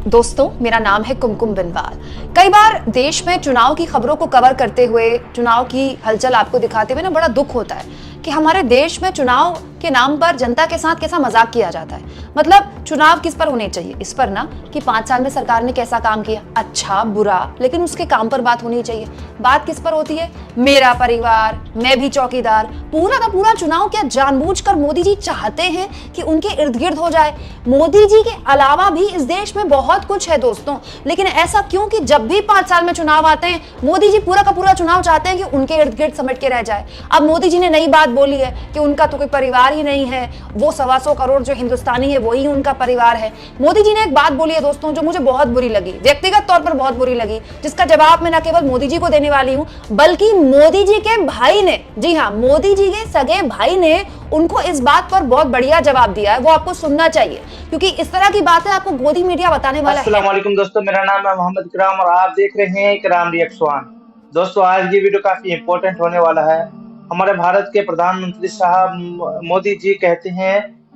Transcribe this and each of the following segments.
दोस्तों, मेरा नाम है कुमकुम बिनवाल। कई बार देश में चुनाव की खबरों को कवर करते हुए, चुनाव की हलचल आपको दिखाते हुए ना बड़ा दुख होता है कि हमारे देश में चुनाव के नाम पर जनता के साथ कैसा मजाक किया जाता है। मतलब चुनाव किस पर होने चाहिए, इस पर ना कि 5 साल में सरकार ने कैसा काम किया, अच्छा बुरा, लेकिन उसके काम पर बात होनी चाहिए। बात किस पर होती है? मेरा परिवार, मैं भी चौकीदार। पूरा का पूरा चुनाव क्या जानबूझकर मोदी जी चाहते हैं कि उनके इर्द गिर्द हो जाए? मोदी जी के अलावा भी इस देश में बहुत कुछ है दोस्तों, लेकिन ऐसा क्यों कि जब भी 5 साल में चुनाव आते हैं, मोदी जी पूरा का पूरा चुनाव चाहते हैं कि उनके इर्द गिर्द समेट के रह जाए। अब मोदी जी ने नई बात बोली है कि उनका तो कोई परिवार ही नहीं है, वो 125 करोड़ जो हिंदुस्तानी है वही उनका परिवार है। मोदी जी ने एक बात बोली है दोस्तों जो मुझे बहुत बुरी लगी, व्यक्तिगत तौर पर बहुत बुरी लगी, जिसका जवाब मैं न केवल मोदी जी को देने वाली हूं बल्कि मोदी जी के भाई ने, जी हां, मोदी जी के सगे भाई ने उनको इस बात पर बहुत बढ़िया जवाब दिया है। वो आपको सुनना चाहिए क्योंकि इस तरह की बातें आपको गोदी मीडिया बताने वाला है। अस्सलाम वालेकुम दोस्तों, मेरा नाम है मोहम्मद इकराम और आप देख रहे हैं इकराम रिएक्ट्स वन। दोस्तों, आज ये वीडियो काफी इंपॉर्टेंट होने वाला है। हमारे भारत के प्रधानमंत्री साहब मोदी जी कहते हैं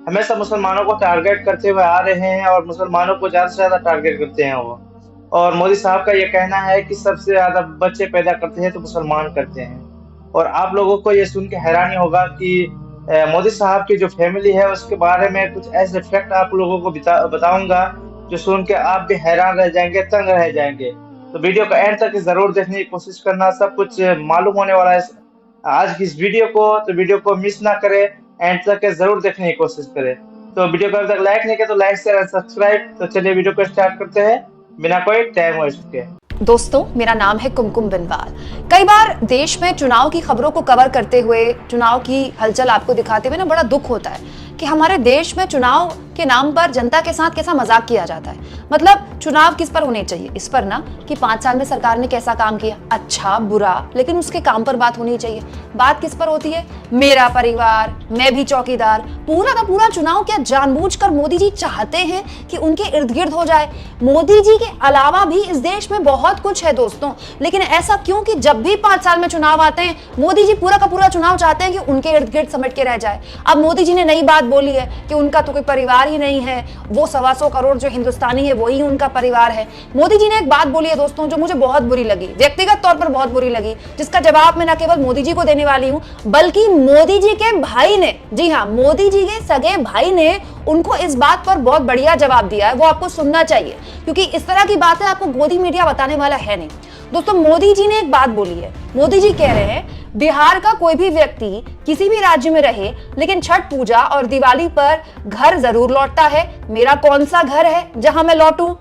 हमेशा मुसलमानों को टारगेट करते हुए आ रहे हैं और मुसलमानों को ज्यादा से ज्यादा टारगेट करते हैं वो। और मोदी साहब का ये कहना है कि सबसे ज्यादा बच्चे पैदा करते हैं तो मुसलमान करते हैं। और आप लोगों को ये सुन के हैरानी होगा कि मोदी साहब की जो फैमिली है उसके बारे में कुछ ऐसे फैक्ट आप लोगों को बताऊंगा जो सुन के आप भी हैरान रह जाएंगे, तंग रह जाएंगे। तो वीडियो को एंड तक जरूर देखने की कोशिश करना, सब कुछ मालूम होने वाला है आज की इस वीडियो को। तो वीडियो को मिस ना करें, एंड तक जरूर देखने की कोशिश करें। तो वीडियो को अभी तक लाइक नहीं किया तो लाइक शेयर सब्सक्राइब। तो चलिए वीडियो को स्टार्ट करते हैं बिना कोई टाइम वेस्ट के। दोस्तों, मेरा नाम है कुमकुम बिनवाल। कई बार देश में चुनाव की खबरों को कवर करते हुए, चुनाव की हलचल आपको दिखाते हुए ना बड़ा दुख होता है कि हमारे देश में चुनाव के नाम पर जनता के साथ कैसा मजाक किया जाता है। मतलब चुनाव किस पर होने चाहिए, इस पर ना कि 5 साल में सरकार ने कैसा काम किया, अच्छा बुरा, लेकिन उसके काम पर बात होनी चाहिए। बात किस पर होती है? मेरा परिवार, मैं भी चौकीदार। पूरा का पूरा चुनाव क्या जानबूझकर मोदी जी चाहते हैं कि उनके इर्द गिर्द हो जाए? मोदी जी के अलावा भी इस देश में बहुत कुछ है दोस्तों, लेकिन ऐसा क्यों कि जब भी 5 साल में चुनाव आते हैं, मोदी जी पूरा का पूरा चुनाव चाहते हैं कि उनके इर्द गिर्द समेट के रह जाए। अब मोदी जी ने नई बात बोली है कि उनका तो कोई परिवार ही नहीं है, वो 125 करोड़ जो हिंदुस्तानी है वही उनका परिवार है। मोदी जी ने एक बात बोली है दोस्तों जो मुझे बहुत बुरी लगी, व्यक्तिगत तौर पर बहुत बुरी लगी, जिसका जवाब मैं न केवल मोदी जी को देने वाली हूं बल्कि मोदी जी के भाई ने, जी हां, मोदी जी के सगे भाई ने उनको इस बात पर बहुत बढ़िया जवाब दिया है। वो आपको सुनना चाहिए क्योंकि इस तरह की बातें आपको गोदी मीडिया बताने वाला है नहीं। दोस्तों, मोदी जी ने एक बात बोली है। मोदी जी कह रहे हैं बिहार का कोई भी व्यक्ति किसी भी राज्य में रहे लेकिन छठ पूजा और दिवाली पर घर जरूर लौटता है। मेरा कौन सा घर है जहां मैं लौटूं?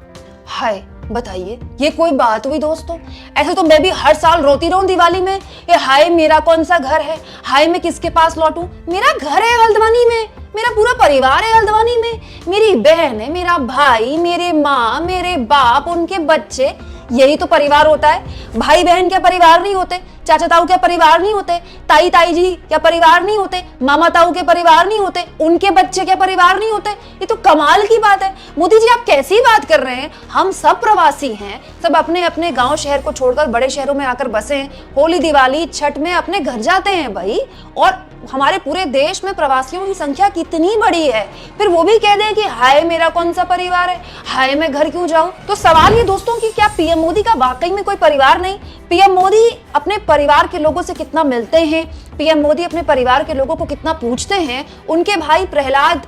हाय, बताइए, ये कोई बात हुई दोस्तों? ऐसे तो मैं भी हर साल रोती रहूं दिवाली में, ये हाय मेरा कौन सा घर है, हाय मैं किसके पास लौटूं? मेरा घर है हल्द्वानी में, मेरा पूरा परिवार है हल्द्वानी में, मेरी बहन है, मेरा भाई, मेरे माँ, मेरे बाप, उनके बच्चे, यही तो परिवार होता है। भाई बहन क्या परिवार नहीं होते? चाचा ताऊ क्या परिवार नहीं होते? ताई ताई जी क्या परिवार नहीं होते? मामा ताऊ के परिवार नहीं होते? उनके बच्चे क्या परिवार नहीं होते? ये तो कमाल की बात है। मोदी जी, आप कैसी बात कर रहे हैं? हम सब प्रवासी हैं, सब अपने अपने गांव शहर को छोड़कर बड़े शहरों में आकर बसे हैं, होली दिवाली छठ में अपने घर जाते हैं भाई। और हमारे पूरे देश में प्रवासियों की संख्या कितनी बड़ी है, फिर वो भी कह दें कि हाय मेरा कौन सा परिवार है, हाय मैं घर क्यों जाऊं? तो सवाल ये दोस्तों कि क्या पीएम मोदी का वाकई में कोई परिवार नहीं? पीएम मोदी अपने परिवार के लोगों से कितना मिलते हैं, पीएम मोदी अपने परिवार के लोगों को कितना पूछते हैं? उनके भाई प्रहलाद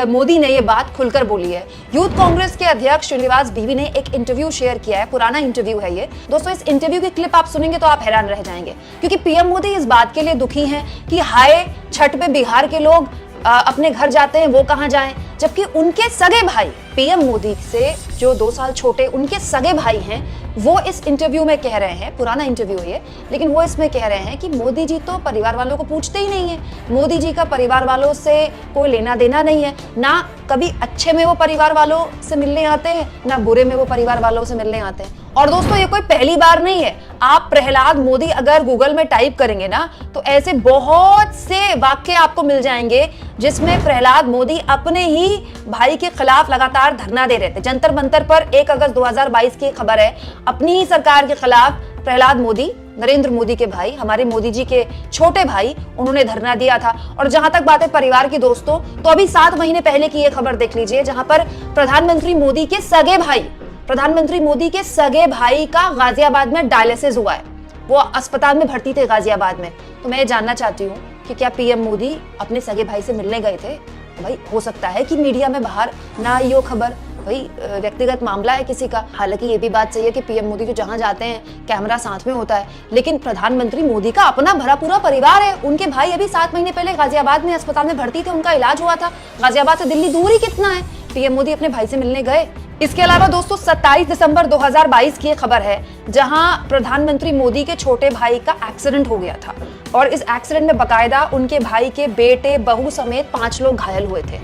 मोदी ने ये बात खुलकर बोली है। यूथ कांग्रेस के अध्यक्ष श्रीनिवास बीवी ने एक इंटरव्यू शेयर किया है, पुराना इंटरव्यू है ये दोस्तों। इस इंटरव्यू की क्लिप आप सुनेंगे तो आप हैरान रह जाएंगे क्योंकि पीएम मोदी इस बात के लिए दुखी हैं कि हाय छठ पे बिहार के लोग अपने घर जाते हैं, वो कहां जाएं, जबकि उनके सगे भाई पीएम मोदी से जो 2 साल छोटे उनके सगे भाई हैं, वो इस इंटरव्यू में कह रहे हैं, पुराना इंटरव्यू है ये, लेकिन वो इसमें कह रहे हैं कि मोदी जी तो परिवार वालों को पूछते ही नहीं है। मोदी जी का परिवार वालों से कोई लेना देना नहीं है, ना कभी अच्छे में वो परिवार वालों से मिलने आते हैं, ना बुरे में वो परिवार वालों से मिलने आते हैं। और दोस्तों, ये कोई पहली बार नहीं है। आप प्रहलाद मोदी अगर गूगल में टाइप करेंगे ना तो ऐसे बहुत से वाक्य आपको मिल जाएंगे जिसमें प्रहलाद मोदी अपने ही भाई के खिलाफ लगातार धरना दे रहे थे। जंतर मंतर पर 1 अगस्त 2022 की खबर है, अपनी ही सरकार के खिलाफ प्रहलाद मोदी, नरेंद्र मोदी के भाई, हमारे मोदी जी के छोटे भाई, उन्होंने धरना दिया था। और जहां तक बात है परिवार की दोस्तों, तो अभी 7 महीने पहले की ये खबर देख लीजिए जहां पर प्रधानमंत्री मोदी के सगे भाई प्रधानमंत्री मोदी के सगे भाई का गाजियाबाद में डायलिसिस हुआ है, वो अस्पताल में भर्ती थे गाजियाबाद में। तो मैं ये जानना चाहती हूँ कि क्या पीएम मोदी अपने सगे भाई से मिलने गए थे? भाई हो सकता है कि मीडिया में बाहर ना आई हो खबर, भाई व्यक्तिगत मामला है किसी का। हालांकि ये भी बात सही है कि पीएम मोदी तो जहां जाते हैं कैमरा साथ में होता है, लेकिन प्रधानमंत्री मोदी का अपना भरा पूरा परिवार है। उनके भाई अभी 7 महीने पहले गाजियाबाद में अस्पताल में भर्ती थे, उनका इलाज हुआ था। गाजियाबाद से दिल्ली दूर ही कितना है, पीएम मोदी अपने भाई से मिलने गए। इसके अलावा दोस्तों 27 दिसंबर 2022 की खबर है, जहां प्रधानमंत्री मोदी के छोटे भाई का एक्सीडेंट हो गया था और इस एक्सीडेंट में बकायदा उनके भाई के बेटे बहू समेत 5 लोग घायल हुए थे।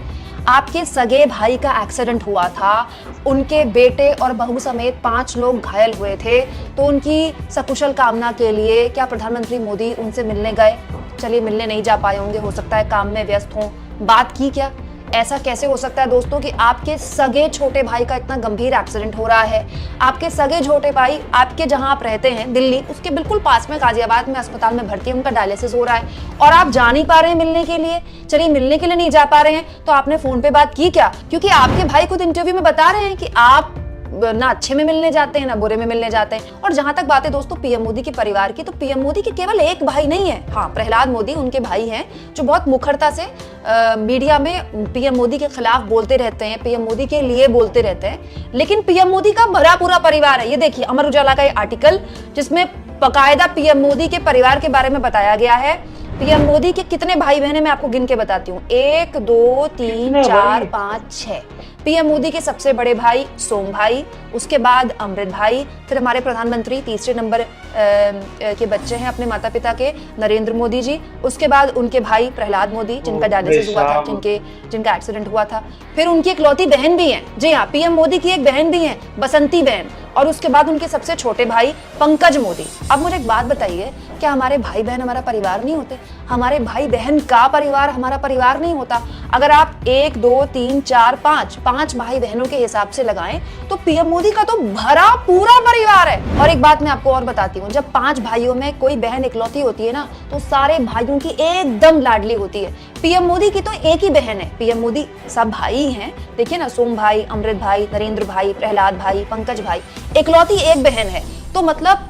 आपके सगे भाई का एक्सीडेंट हुआ था, उनके बेटे और बहू समेत 5 लोग घायल हुए थे, तो उनकी सकुशल कामना के लिए क्या प्रधानमंत्री मोदी उनसे मिलने गए? चलिए मिलने नहीं जा पाए होंगे, हो सकता है काम में व्यस्त हों। बात की क्या? ऐसा कैसे हो सकता है दोस्तों कि आपके सगे छोटे भाई का इतना गंभीर एक्सीडेंट हो रहा है? आपके सगे छोटे भाई आपके जहां आप रहते हैं दिल्ली, उसके बिल्कुल पास में गाजियाबाद में अस्पताल में भर्ती है, उनका डायलिसिस हो रहा है और आप जा नहीं पा रहे हैं मिलने के लिए। चलिए मिलने के लिए नहीं जा पा रहे हैं तो आपने फोन पे बात की क्या? क्योंकि आपके भाई खुद इंटरव्यू में बता रहे हैं कि आप ना अच्छे में मिलने जाते हैं ना बुरे में मिलने जाते हैं। और जहां तक बात है दोस्तों पीएम मोदी के परिवार की, तो पीएम मोदी के केवल एक भाई नहीं है, हाँ प्रहलाद मोदी उनके भाई हैं, जो बहुत मुखरता से मीडिया में पीएम मोदी के खिलाफ बोलते रहते हैं, पीएम मोदी के लिए बोलते रहते हैं। लेकिन पीएम मोदी का भरा पूरा परिवार है। ये देखिए अमर उजाला का आर्टिकल जिसमें बाकायदा पीएम मोदी के परिवार के बारे में बताया गया है। पीएम मोदी के कितने भाई बहन है मैं आपको गिन के बताती हूँ, 1 2 3 4 5 6। पीएम मोदी के सबसे बड़े भाई सोम भाई, उसके बाद अमृत भाई, फिर हमारे प्रधानमंत्री तीसरे नंबर के बच्चे हैं अपने माता पिता के, नरेंद्र मोदी जी। उसके बाद उनके भाई प्रहलाद मोदी जिनका डायलिसिस हुआ था, जिनका एक्सीडेंट हुआ था। फिर उनकी इकलौती बहन भी है, जी हाँ पीएम मोदी की एक बहन भी है, बसंती बहन। और उसके बाद उनके सबसे छोटे भाई पंकज मोदी। अब मुझे एक बात बताइए, क्या हमारे भाई बहन हमारा परिवार नहीं होते? हमारे भाई बहन का परिवार हमारा परिवार नहीं होता? अगर आप 1 2 3 4 5 भाई बहनों के हिसाब से लगाएं तो पीएम मोदी का तो भरा पूरा परिवार है। और एक बात मैं आपको और बताती हूँ, जब 5 भाइयों में कोई बहन इकलौती होती है ना, तो सारे भाइयों की एकदम लाडली होती है। पीएम मोदी की तो एक ही बहन है, पीएम मोदी सब भाई हैं, देखिए ना, सोम भाई, अमृत भाई, नरेंद्र भाई, प्रहलाद भाई, पंकज भाई, इकलौती एक बहन है। तो मतलब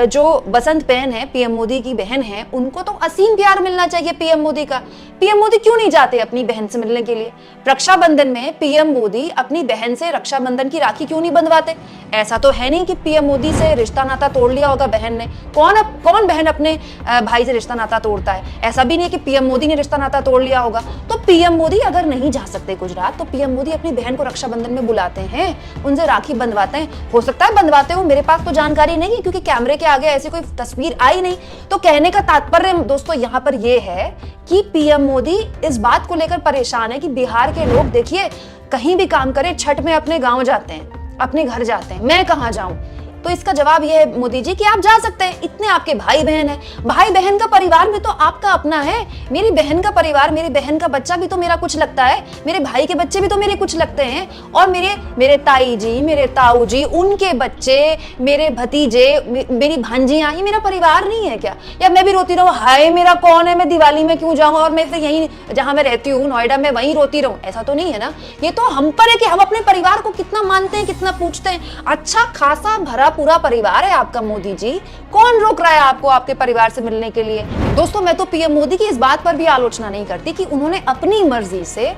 जो बसंत बहन है, पीएम मोदी की बहन है, उनको तो असीम प्यार मिलना चाहिए पीएम मोदी का। पीएम मोदी क्यों नहीं जाते अपनी बहन से मिलने के लिए? रक्षाबंधन में पीएम मोदी अपनी बहन से रक्षाबंधन की राखी क्यों नहीं बंधवाते? ऐसा तो है नहीं कि पीएम मोदी से रिश्ता नाता तोड़ लिया होगा बहन ने। कौन बहन अपने भाई से रिश्ता नाता तोड़ता है? ऐसा भी नहीं है कि पीएम मोदी ने रिश्ता नाता तोड़ लिया होगा। तो पीएम मोदी अगर नहीं जा सकते गुजरात, तो पीएम मोदी अपनी बहन को रक्षाबंधन में बुलाते हैं, उनसे राखी बंधवाते हैं। हो सकता है बंधवाते हो, मेरे पास तो जानकारी नहीं है क्योंकि कैमरे के आगे ऐसी कोई तस्वीर आई नहीं। तो कहने का तात्पर्य दोस्तों यहाँ पर यह है कि पीएम मोदी इस बात को लेकर परेशान है कि बिहार के लोग देखिए कहीं भी काम करें, छठ में अपने गांव जाते हैं, अपने घर जाते हैं, मैं कहां जाऊं? तो इसका जवाब यह है मोदी जी कि आप जा सकते हैं, इतने आपके भाई बहन हैं। भाई बहन का परिवार में तो आपका अपना है। मेरी बहन का परिवार, मेरी बहन का बच्चा भी तो मेरा कुछ लगता है, मेरे भाई के बच्चे भी तो मेरे कुछ लगते हैं, और मेरे ताई जी, मेरे ताऊ जी, उनके बच्चे, मेरे भतीजे, मेरी भांजियां, ये मेरा परिवार नहीं है क्या? या मैं भी रोती रहूं, हाय मेरा कौन है, मैं दिवाली में क्यों जाऊं और मैं फिर यहीं जहां मैं रहती हूँ नोएडा में वहीं रोती रहूं? ऐसा तो नहीं है ना। ये तो हम पर है कि हम अपने परिवार को कितना मानते हैं, कितना पूछते हैं। अच्छा खासा भरा पूरा परिवार है आपका मोदी जी, कौन रोक रहा है आपको आपके परिवार से मिलने के लिए? दोस्तों मैं तो पीएम मोदी की इस बात पर भी आलोचना नहीं करती कि उन्होंने अपनी मर्जी से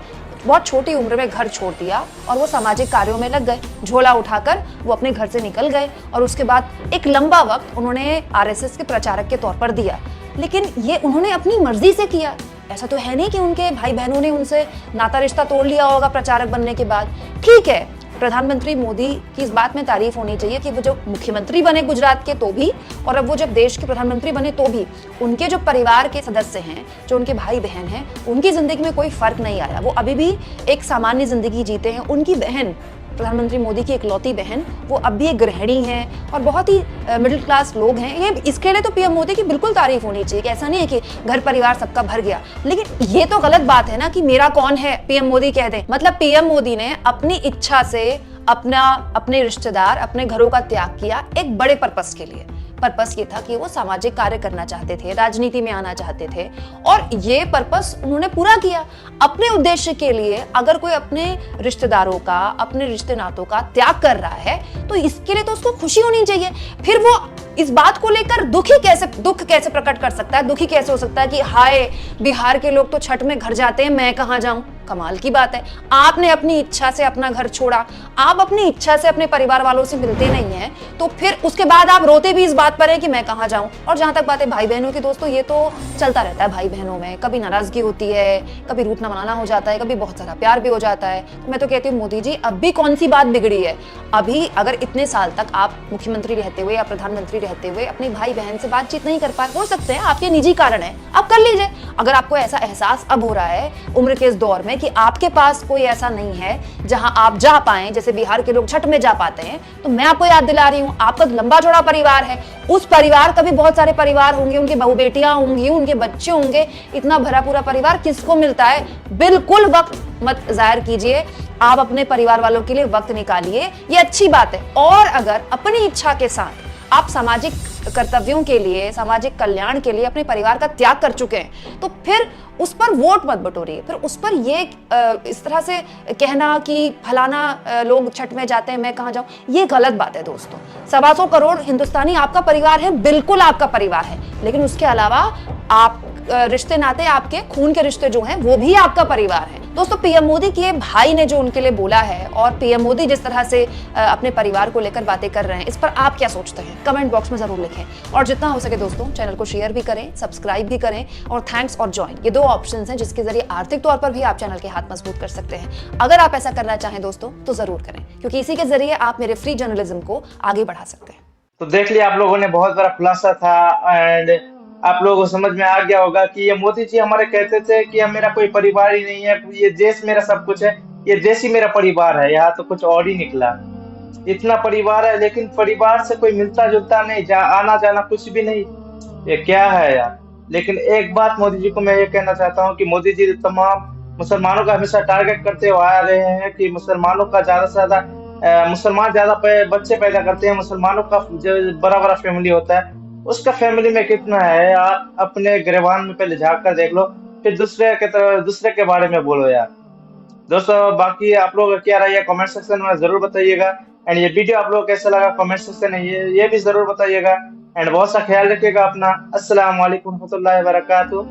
बहुत छोटी उम्र में घर छोड़ दिया और वो सामाजिक कार्यों में लग गए, झोला उठाकर वो अपने घर से निकल गए और उसके बाद एक लंबा वक्त उन्होंने आरएसएस के प्रचारक के तौर पर दिया। लेकिन ये उन्होंने अपनी मर्जी से किया, ऐसा तो है नहीं कि उनके भाई बहनों ने उनसे नाता रिश्ता तोड़ लिया होगा प्रचारक बनने के बाद। ठीक है, प्रधानमंत्री मोदी की इस बात में तारीफ होनी चाहिए कि वो जो मुख्यमंत्री बने गुजरात के तो भी, और अब वो जब देश के प्रधानमंत्री बने तो भी उनके जो परिवार के सदस्य हैं, जो उनके भाई बहन हैं, उनकी जिंदगी में कोई फर्क नहीं आया। वो अभी भी एक सामान्य जिंदगी जीते हैं। उनकी बहन, प्रधानमंत्री मोदी की इकलौती बहन, वो अब भी एक गृहिणी हैं और बहुत ही मिडिल क्लास लोग हैं। ये इसके लिए तो पीएम मोदी की बिल्कुल तारीफ होनी चाहिए कि ऐसा नहीं है कि घर परिवार सबका भर गया। लेकिन ये तो गलत बात है ना कि मेरा कौन है पीएम मोदी कह दें। मतलब पीएम मोदी ने अपनी इच्छा से अपने रिश्तेदार, अपने घरों का त्याग किया एक बड़े पर्पस के लिए। पर्पस ये था कि वो सामाजिक कार्य करना चाहते थे, राजनीति में आना चाहते थे, और ये पर्पस उन्होंने पूरा किया। अपने उद्देश्य के लिए अगर कोई अपने रिश्तेदारों का, अपने रिश्ते नातों का त्याग कर रहा है तो इसके लिए तो उसको खुशी होनी चाहिए। फिर वो इस बात को लेकर दुख कैसे प्रकट कर सकता है, दुखी कैसे हो सकता है कि हाय बिहार के लोग तो छठ में घर जाते हैं, मैं कहां जाऊं। कमाल की बात है, आपने अपनी इच्छा से अपना घर छोड़ा, आप अपनी इच्छा से अपने परिवार वालों से मिलते नहीं हैं, तो फिर उसके बाद आप रोते भी इस बात पर है कि मैं कहां जाऊं। और जहां तक बात है भाई बहनों की दोस्तों, ये तो चलता रहता है भाई बहनों में, कभी नाराजगी होती है, कभी रूठना मनाना हो जाता है, कभी बहुत सारा प्यार भी हो जाता है। तो मैं तो कहती हूँ मोदी जी, अब भी कौन सी बात बिगड़ी है। अभी अगर इतने साल तक आप मुख्यमंत्री रहते हुए या प्रधानमंत्री रहते हुए अपने भाई बहन से बातचीत नहीं कर पाए, हो सकते हैं आपके निजी कारण है, आप कर लीजिए। अगर आपको ऐसा एहसास अब हो रहा है उम्र के इस दौर में कि आपके पास कोई ऐसा नहीं है जहां आप जा पाए, जैसे बिहार के लोग छठ में जा पाते हैं, तो मैं आपको याद दिला रही हूं, आपका लंबा चौड़ा परिवार है, उस परिवार का भी बहुत सारे परिवार होंगे, उनकी बहू बेटियां होंगी, उनके बच्चे होंगे, इतना भरा पूरा परिवार किसको मिलता है। बिल्कुल वक्त मत जाहिर कीजिए, आप अपने परिवार वालों के लिए वक्त निकालिए, ये अच्छी बात है। और अगर अपनी इच्छा के साथ आप सामाजिक कर्तव्यों के लिए, सामाजिक कल्याण के लिए अपने परिवार का त्याग कर चुके हैं, तो फिर उस पर वोट मत बटोरिए। फिर उस पर ये इस तरह से कहना कि फलाना लोग छठ में जाते हैं, मैं कहां जाऊं, ये गलत बात है दोस्तों। 125 करोड़ हिंदुस्तानी आपका परिवार है, बिल्कुल आपका परिवार है, लेकिन उसके अलावा आप रिश्ते नाते, आपके खून के रिश्ते जो हैं वो भी आपका परिवार है। दोस्तों पीएम मोदी के भाई ने जो उनके लिए बोला है, और पीएम मोदी जिस तरह से अपने परिवार को लेकर बातें कर रहे हैं, इस पर आप क्या सोचते हैं कमेंट बॉक्स में जरूर लिखें। और जितना हो सके दोस्तों चैनल को शेयर भी करें, सब्सक्राइब भी करें, और थैंक्स और ज्वाइन, ये 2 ऑप्शंस हैं जिसके जरिए आर्थिक तौर पर भी आप चैनल के हाथ मजबूत कर सकते हैं। अगर आप ऐसा करना चाहें दोस्तों तो जरूर करें, क्योंकि इसी के जरिए आप मेरे फ्री जर्नलिज्म को आगे बढ़ा सकते हैं। तो देख लिया आप लोगों ने, बहुत बड़ा खुलासा था। एंड आप लोगों को समझ में आ गया होगा कि ये मोदी जी हमारे कहते थे कि मेरा कोई परिवार ही नहीं है, ये देश मेरा सब कुछ है, ये देश ही मेरा परिवार है। यहाँ तो कुछ और ही निकला। इतना परिवार है लेकिन परिवार से कोई मिलता जुलता नहीं, आना जाना कुछ भी नहीं, ये क्या है यार। लेकिन एक बात मोदी जी को मैं ये कहना चाहता हूँ कि मोदी जी तमाम मुसलमानों का हमेशा टारगेट करते हुए आ रहे हैं कि मुसलमानों का ज्यादा से ज्यादा मुसलमान ज्यादा बच्चे पैदा करते हैं, मुसलमानों का जो बड़ा बड़ा फैमिली होता है उसका फैमिली में कितना है, आप अपने गिरबान में पहले झाँक कर देख लो, फिर दूसरे के बारे में बोलो यार। दोस्तों बाकी आप लोग क्या राय है कमेंट सेक्शन में जरूर बताइएगा। एंड ये वीडियो आप लोग कैसा लगा कमेंट सेक्शन में ये भी जरूर बताइएगा। एंड बहुत सा ख्याल रखिएगा अपना। अस्सलाम वालेकुम रहमतुल्लाहि व बरकातुहू।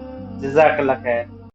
जज़ाकल्लाह खैर।